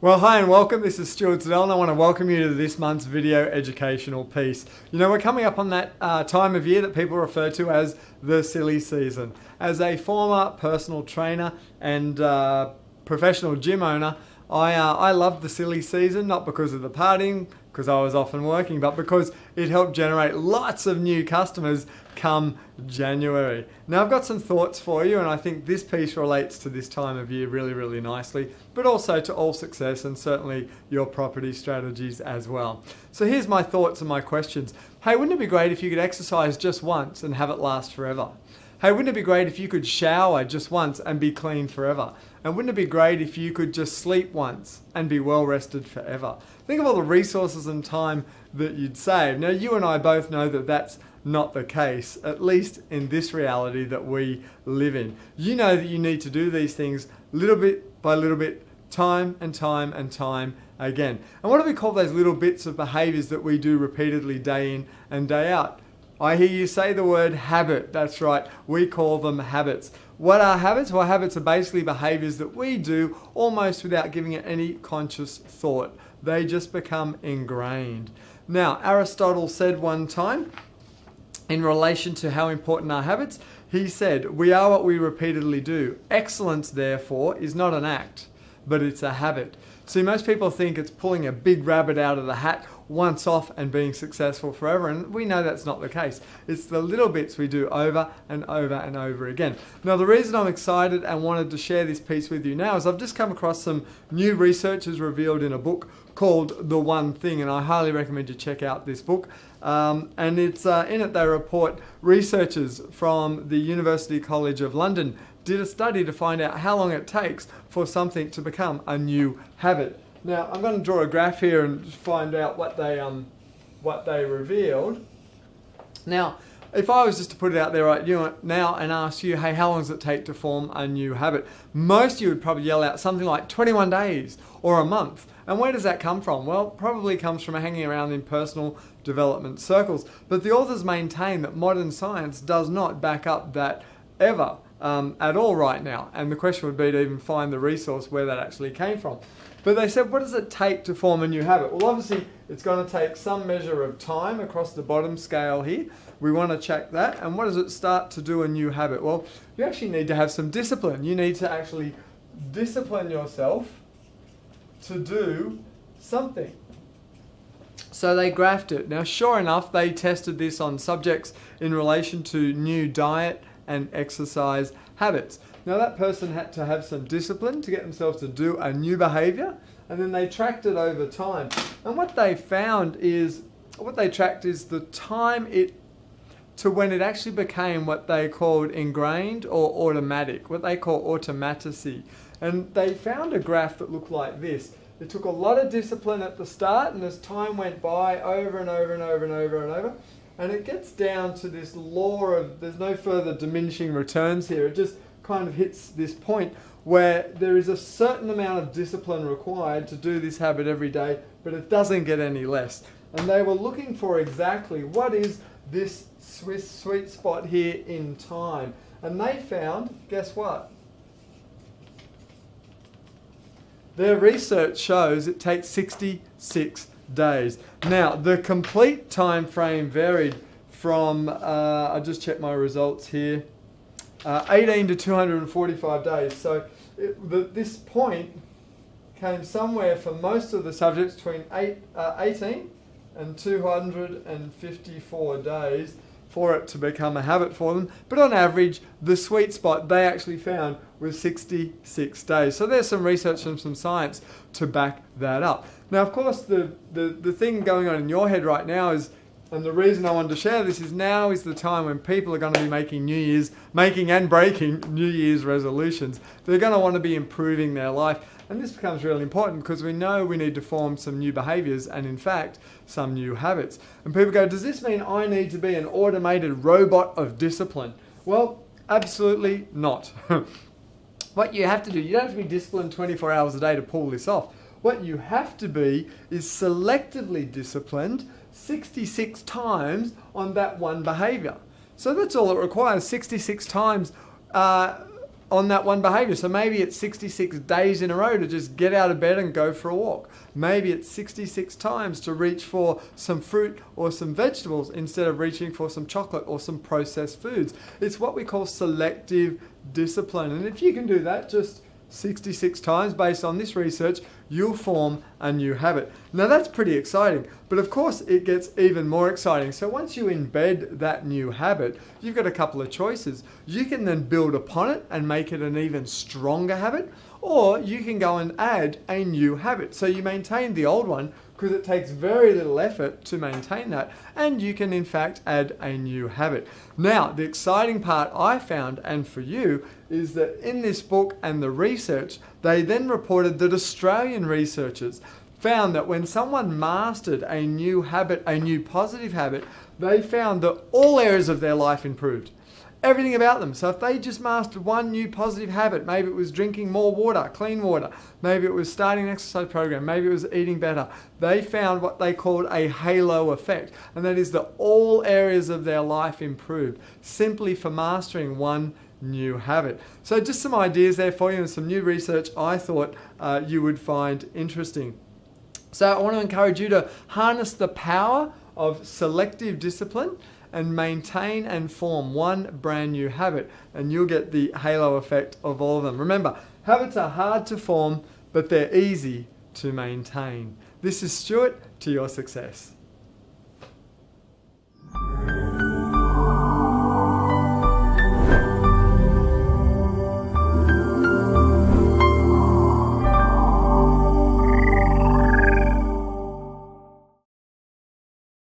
Well, hi and welcome. This is Stuart Zadel and I want to welcome you to this month's video educational piece. You know, we're coming up on that time of year that people refer to as the silly season. As a former personal trainer and professional gym owner, I loved the silly season, not because of the partying, because I was often working, but because it helped generate lots of new customers come January. Now I've got some thoughts for you, and I think this piece relates to this time of year really, really nicely, but also to all success and certainly your property strategies as well. So here's my thoughts and my questions. Hey, wouldn't it be great if you could exercise just once and have it last forever? Hey, wouldn't it be great if you could shower just once and be clean forever? And wouldn't it be great if you could just sleep once and be well rested forever? Think of all the resources and time that you'd save. Now, you and I both know that that's not the case, at least in this reality that we live in. You know that you need to do these things little bit by little bit, time and time and time again. And what do we call those little bits of behaviors that we do repeatedly day in and day out? I hear you say the word habit. That's right. We call them habits. What are habits? Well, habits are basically behaviors that we do almost without giving it any conscious thought. They just become ingrained. Now, Aristotle said one time, in relation to how important are habits, he said, "We are what we repeatedly do. Excellence, therefore, is not an act, but it's a habit." See, most people think it's pulling a big rabbit out of the hat once off and being successful forever, and we know that's not the case. It's the little bits we do over and over and over again. Now, the reason I'm excited and wanted to share this piece with you now is I've just come across some new research as revealed in a book called The One Thing, and I highly recommend you check out this book. And it's in it they report researchers from the University College of London did a study to find out how long it takes for something to become a new habit. Now, I'm going to draw a graph here and find out what they revealed. Now, if I was just to put it out there right now and ask you, hey, how long does it take to form a new habit? Most of you would probably yell out something like 21 days or a month. And where does that come from? Well, it probably comes from hanging around in personal development circles. But the authors maintain that modern science does not back up that ever at all right now. And the question would be to even find the resource where that actually came from. But they said, what does it take to form a new habit? Well, obviously, it's going to take some measure of time across the bottom scale here. We want to check that. And what does it start to do a new habit? Well, you actually need to have some discipline. You need to actually discipline yourself to do something. So they graphed it. Now, sure enough, they tested this on subjects in relation to new diet and exercise habits. Now, that person had to have some discipline to get themselves to do a new behavior, and then they tracked it over time. And what they tracked is the time to when it actually became what they called ingrained or automatic, what they call automaticity. And they found a graph that looked like this. It took a lot of discipline at the start, and as time went by, over and over and over and over and over, and it gets down to this law of there's no further diminishing returns here. It just kind of hits this point where there is a certain amount of discipline required to do this habit every day, but it doesn't get any less. And they were looking for exactly what is this sweet spot here in time. And they found, guess what? Their research shows it takes 66 days. Now, the complete time frame varied from, I just checked my results here, 18 to 245 days. So this point came somewhere for most of the subjects between 18 and 254 days for it to become a habit for them. But on average, the sweet spot they actually found was 66 days. So there's some research and some science to back that up. Now, of course, the thing going on in your head right now is, and the reason I wanted to share this is now is the time when people are going to be making and breaking New Year's resolutions. They're going to want to be improving their life. And this becomes really important because we know we need to form some new behaviors and, in fact, some new habits. And people go, does this mean I need to be an automated robot of discipline? Well, absolutely not. What you have to do, you don't have to be disciplined 24 hours a day to pull this off. What you have to be is selectively disciplined 66 times on that one behavior. So that's all it requires, 66 times on that one behavior. So maybe it's 66 days in a row to just get out of bed and go for a walk. Maybe it's 66 times to reach for some fruit or some vegetables instead of reaching for some chocolate or some processed foods. It's what we call selective discipline. And if you can do that just 66 times based on this research, you'll form a new habit. Now that's pretty exciting, but of course it gets even more exciting. So once you embed that new habit, you've got a couple of choices. You can then build upon it and make it an even stronger habit, or you can go and add a new habit. So you maintain the old one because it takes very little effort to maintain that, and you can in fact add a new habit. Now, the exciting part I found, and for you, is that in this book and the research, they then reported that Australian researchers found that when someone mastered a new habit, a new positive habit, they found that all areas of their life improved. Everything about them. So if they just mastered one new positive habit, maybe it was drinking more water, clean water, maybe it was starting an exercise program, maybe it was eating better, they found what they called a halo effect. And that is that all areas of their life improved simply for mastering one new habit. So just some ideas there for you and some new research I thought you would find interesting. So I want to encourage you to harness the power of selective discipline and maintain and form one brand new habit, and you'll get the halo effect of all of them. Remember, habits are hard to form, but they're easy to maintain. This is Stuart, to your success.